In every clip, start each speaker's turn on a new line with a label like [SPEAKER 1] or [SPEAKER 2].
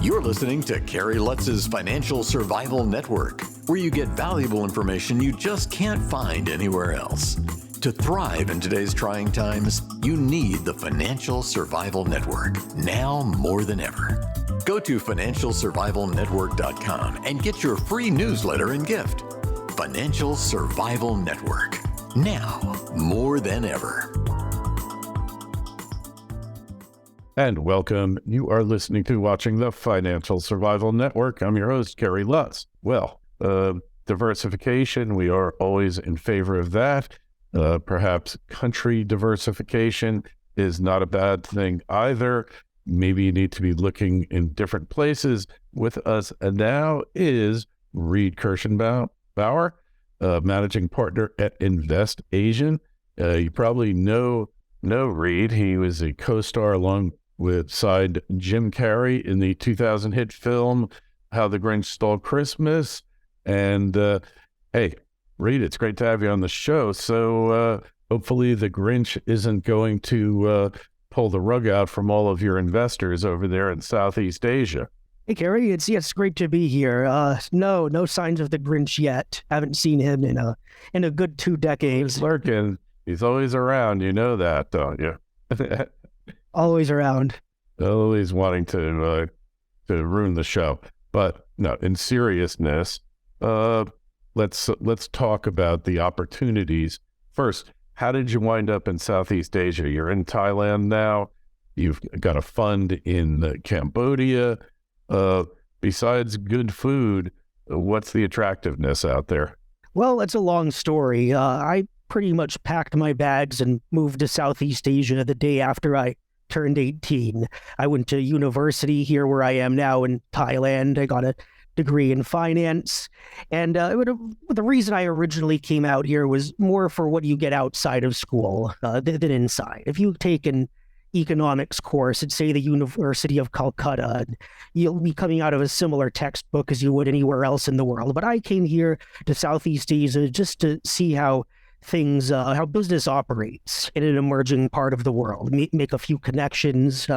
[SPEAKER 1] You're listening to Kerry Lutz's Financial Survival Network, where you get valuable information you just can't find anywhere else. To thrive in today's trying times, you need the Financial Survival Network, now more than ever. Go to financialsurvivalnetwork.com and get your free newsletter and gift. Financial Survival Network, now more than ever.
[SPEAKER 2] And welcome. You are listening to watching the Financial Survival Network. I'm your host, Kerry Lutz. Well, diversification, we are always in favor of that. Perhaps country diversification is not a bad thing either. Maybe you need to be looking in different places. With us now is Reid Kirchenbauer, managing partner at Invest Asian. You probably know Reid. He was a co-star alongside Jim Kerry in the 2000 hit film, How the Grinch Stole Christmas. And hey, Reid, it's great to have you on the show. So hopefully the Grinch isn't going to pull the rug out from all of your investors over there in Southeast Asia.
[SPEAKER 3] Hey, Kerry, it's great to be here. No signs of the Grinch yet. Haven't seen him in a good 2 decades.
[SPEAKER 2] He's lurking. He's always around. You know that, don't you?
[SPEAKER 3] Always around.
[SPEAKER 2] Always wanting to ruin the show. But no, in seriousness, let's talk about the opportunities. First, how did you wind up in Southeast Asia? You're in Thailand now. You've got a fund in Cambodia. Besides good food, what's the attractiveness out there?
[SPEAKER 3] Well, it's a long story. I pretty much packed my bags and moved to Southeast Asia the day after I turned 18. I went to university here where I am now in Thailand. I got a degree in finance. And the reason I originally came out here was more for what you get outside of school than inside. If you take an economics course at, say, the University of Calcutta, you'll be coming out of a similar textbook as you would anywhere else in the world. But I came here to Southeast Asia just to see how business operates in an emerging part of the world, make a few connections,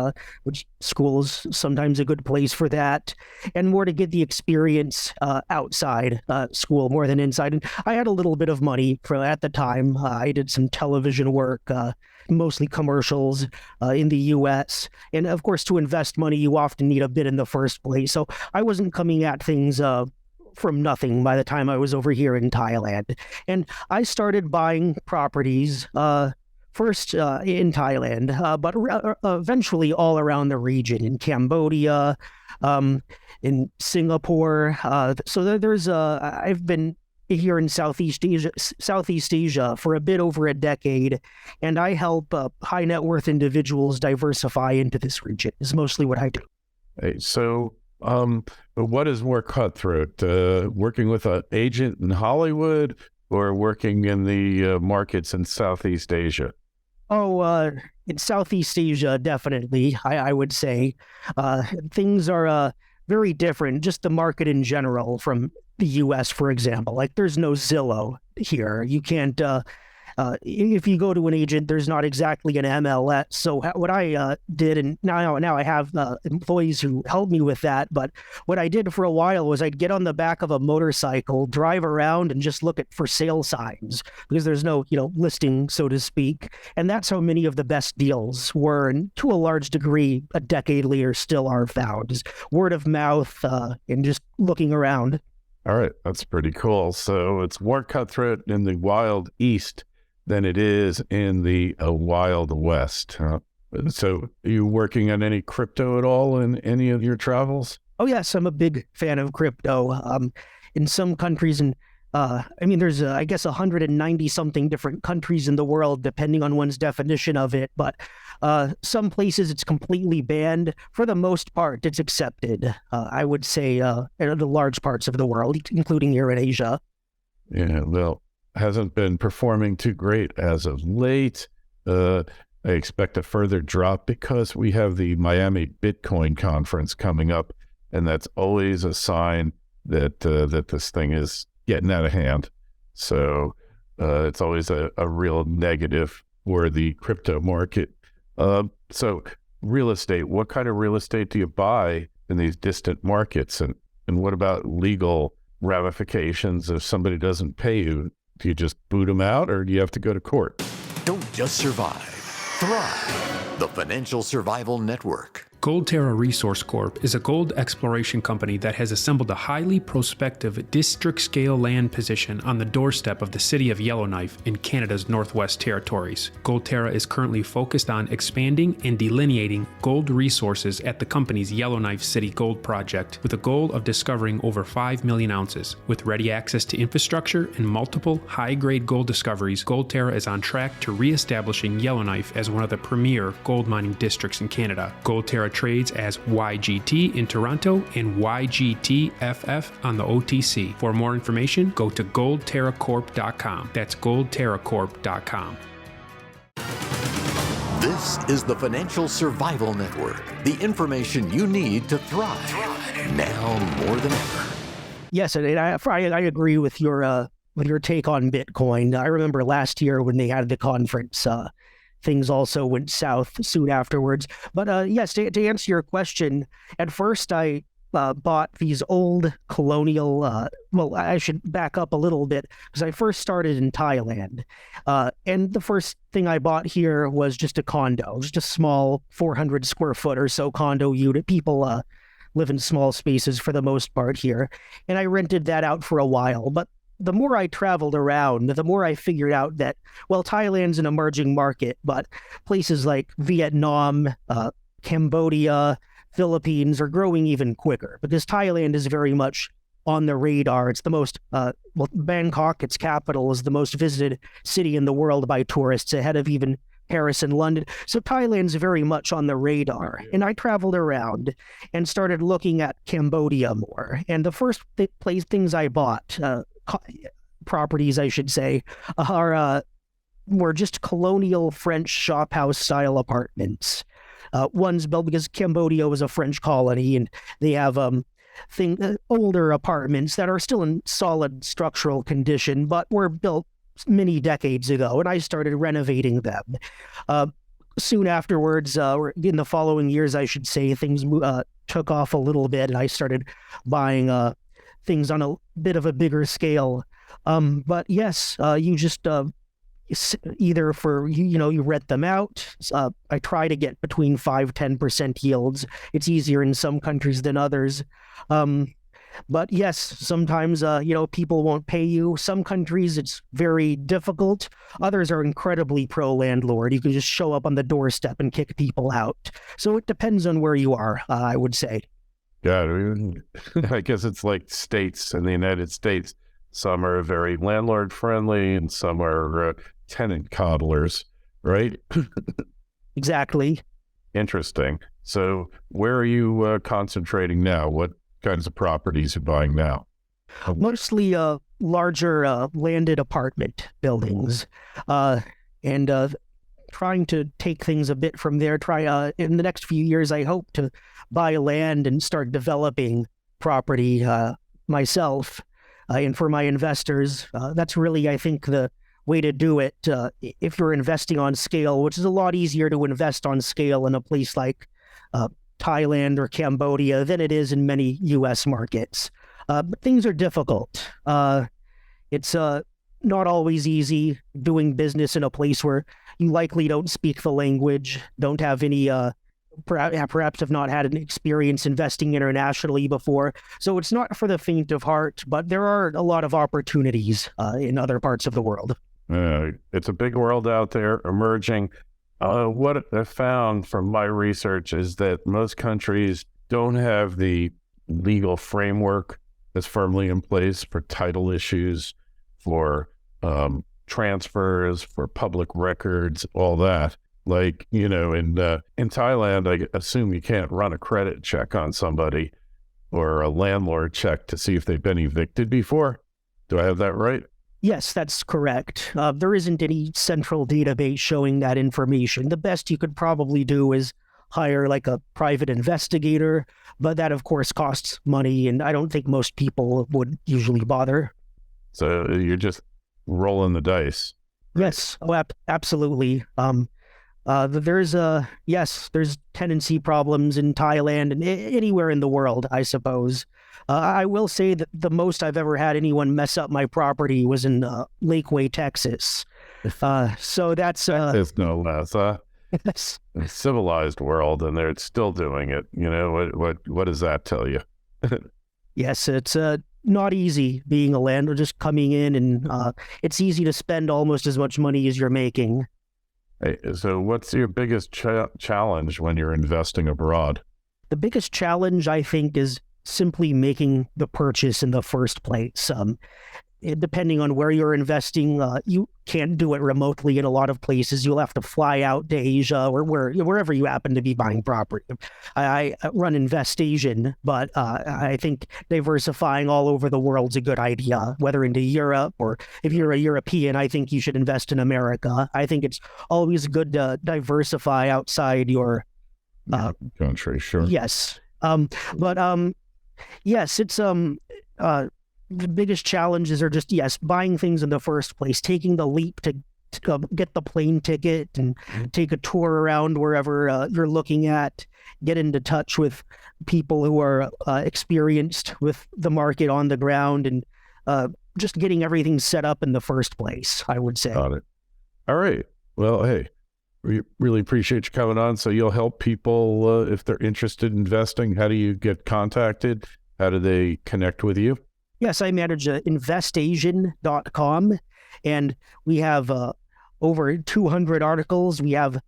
[SPEAKER 3] which school's sometimes a good place for that, and more to get the experience outside school more than inside. And I had a little bit of money at the time. I did some television work, mostly commercials in the U.S. And of course, to invest money, you often need a bit in the first place. So I wasn't coming at things from nothing by the time I was over here in Thailand. And I started buying properties first in Thailand, but eventually all around the region, in Cambodia, in Singapore. So there's I've been here in Southeast Asia for a bit over a decade, and I help high net worth individuals diversify into this region is mostly what I do.
[SPEAKER 2] Hey, so what is more cutthroat, working with an agent in Hollywood or working in the markets in Southeast Asia?
[SPEAKER 3] Oh, in Southeast Asia, definitely, I would say. Things are very different, just the market in general from the U.S., for example. Like, there's no Zillow here. You can't... if you go to an agent, there's not exactly an MLS. So what I did, and now I have employees who help me with that, but what I did for a while was I'd get on the back of a motorcycle, drive around, and just look at for sale signs, because there's no, listing, so to speak. And that's how many of the best deals were, and to a large degree, a decade later, still are found, is word of mouth and just looking around.
[SPEAKER 2] All right, that's pretty cool. So it's more cutthroat in the Wild East than it is in the Wild West. So are you working on any crypto at all in any of your travels?
[SPEAKER 3] Oh, yes, I'm a big fan of crypto. In some countries, there's, I guess, 190 something different countries in the world, depending on one's definition of it. But some places it's completely banned. For the most part, it's accepted, I would say, in the large parts of the world, including here in Asia.
[SPEAKER 2] Yeah, well, hasn't been performing too great as of late. I expect a further drop because we have the Miami Bitcoin conference coming up, and that's always a sign that this thing is getting out of hand. So it's always a real negative for the crypto market. So real estate, what kind of real estate do you buy in these distant markets? And what about legal ramifications if somebody doesn't pay you? Do you just boot them out, or do you have to go to court?
[SPEAKER 1] Don't just survive, thrive. The Financial Survival Network.
[SPEAKER 4] Goldterra Resource Corp is a gold exploration company that has assembled a highly prospective district-scale land position on the doorstep of the city of Yellowknife in Canada's Northwest Territories. Goldterra is currently focused on expanding and delineating gold resources at the company's Yellowknife City Gold Project, with a goal of discovering over 5 million ounces. With ready access to infrastructure and multiple high-grade gold discoveries, Goldterra is on track to re-establishing Yellowknife as one of the premier gold mining districts in Canada. Goldterra trades as YGT in Toronto and YGTFF on the OTC. For more information, go to goldterracorp.com. That's goldterracorp.com.
[SPEAKER 1] This is the Financial Survival Network. The information you need to thrive now more than ever.
[SPEAKER 3] Yes, and I agree with your take on Bitcoin. I remember last year when they had the conference, things also went south soon afterwards. But yes, to answer your question, at first I bought these old colonial, well, I should back up a little bit because I first started in Thailand. And the first thing I bought here was just a condo, just a small 400 square foot or so condo unit. People live in small spaces for the most part here. And I rented that out for a while. But the more I traveled around, the more I figured out that, well, Thailand's an emerging market, but places like Vietnam, Cambodia, Philippines are growing even quicker because Thailand is very much on the radar. It's the most, Bangkok, its capital, is the most visited city in the world by tourists, ahead of even Paris and London. So Thailand's very much on the radar. And I traveled around and started looking at Cambodia more. And the first things I bought, properties, I should say, were just colonial French shophouse style apartments. One's built because Cambodia was a French colony, and they have older apartments that are still in solid structural condition, but were built many decades ago, and I started renovating them. Soon afterwards, or in the following years, I should say, things took off a little bit, and I started buying things on a bit of a bigger scale. But yes, you just either you rent them out. I try to get between 5-10% yields. It's easier in some countries than others. But yes, sometimes, people won't pay you. Some countries, it's very difficult. Others are incredibly pro-landlord. You can just show up on the doorstep and kick people out. So it depends on where you are, I would say.
[SPEAKER 2] Yeah, I guess it's like states in the United States. Some are very landlord-friendly and some are tenant coddlers, right?
[SPEAKER 3] Exactly.
[SPEAKER 2] Interesting. So where are you concentrating now? What kinds of properties are you buying now?
[SPEAKER 3] Mostly larger landed apartment buildings, and trying to take things a bit from there. In the next few years, I hope to buy land and start developing property myself. And for my investors, that's really, I think, the way to do it. If you're investing on scale, which is a lot easier to invest on scale in a place like Thailand or Cambodia than it is in many U.S. markets. But things are difficult. It's not always easy doing business in a place where you likely don't speak the language, don't have any, perhaps have not had an experience investing internationally before. So it's not for the faint of heart, but there are a lot of opportunities in other parts of the world.
[SPEAKER 2] It's a big world out there, emerging. What I found from my research is that most countries don't have the legal framework that's firmly in place for title issues, for transfers, for public records, all that. Like, in Thailand, I assume you can't run a credit check on somebody or a landlord check to see if they've been evicted before. Do I have that right?
[SPEAKER 3] Yes, that's correct. There isn't any central database showing that information. The best you could probably do is hire like a private investigator, but that of course costs money, and I don't think most people would usually bother. So
[SPEAKER 2] you're just rolling the dice.
[SPEAKER 3] Yes, absolutely. There's tenancy problems in Thailand and anywhere in the world, I suppose. I will say that the most I've ever had anyone mess up my property was in Lakeway, Texas. So that's
[SPEAKER 2] It's no less a civilized world, and they're still doing it. You know, what does that tell you?
[SPEAKER 3] Yes, it's not easy being a landlord, just coming in, and it's easy to spend almost as much money as you're making.
[SPEAKER 2] Hey, so what's your biggest challenge when you're investing abroad?
[SPEAKER 3] The biggest challenge, I think, is simply making the purchase in the first place. Depending on where you're investing, you can't do it remotely in a lot of places. You'll have to fly out to Asia or wherever you happen to be buying property. I run InvestAsian, but I think diversifying all over the world's a good idea, whether into Europe or if you're a European, I think you should invest in America. I think it's always good to diversify outside your
[SPEAKER 2] country, sure.
[SPEAKER 3] Yes. Yes, it's the biggest challenges are just, buying things in the first place, taking the leap to get the plane ticket and take a tour around wherever you're looking at, get into touch with people who are experienced with the market on the ground, and just getting everything set up in the first place, I would say.
[SPEAKER 2] Got it. All right. Well, hey, we really appreciate you coming on. So you'll help people if they're interested in investing. How do you get contacted? How do they connect with you?
[SPEAKER 3] Yes, I manage InvestAsian.com, and we have over 200 articles. We have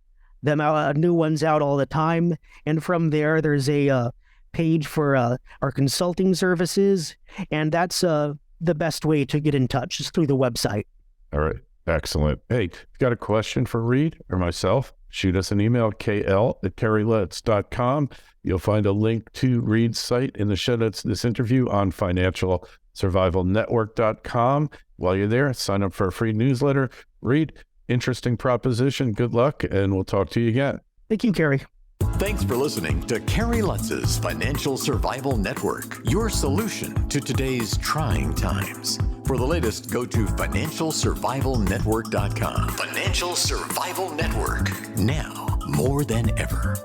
[SPEAKER 3] them out, new ones out all the time. And from there, there's a page for our consulting services, and that's the best way to get in touch is through the website.
[SPEAKER 2] All right. Excellent. Hey, if you got a question for Reid or myself, shoot us an email, kl@kerrylutz.com. You'll find a link to Reid's site in the show notes of this interview on financialsurvivalnetwork.com. While you're there, sign up for a free newsletter. Reid, interesting proposition. Good luck, and we'll talk to you again.
[SPEAKER 3] Thank you, Kerry.
[SPEAKER 1] Thanks for listening to Kerry Lutz's Financial Survival Network, your solution to today's trying times. For the latest, go to financialsurvivalnetwork.com. Financial Survival Network, now more than ever.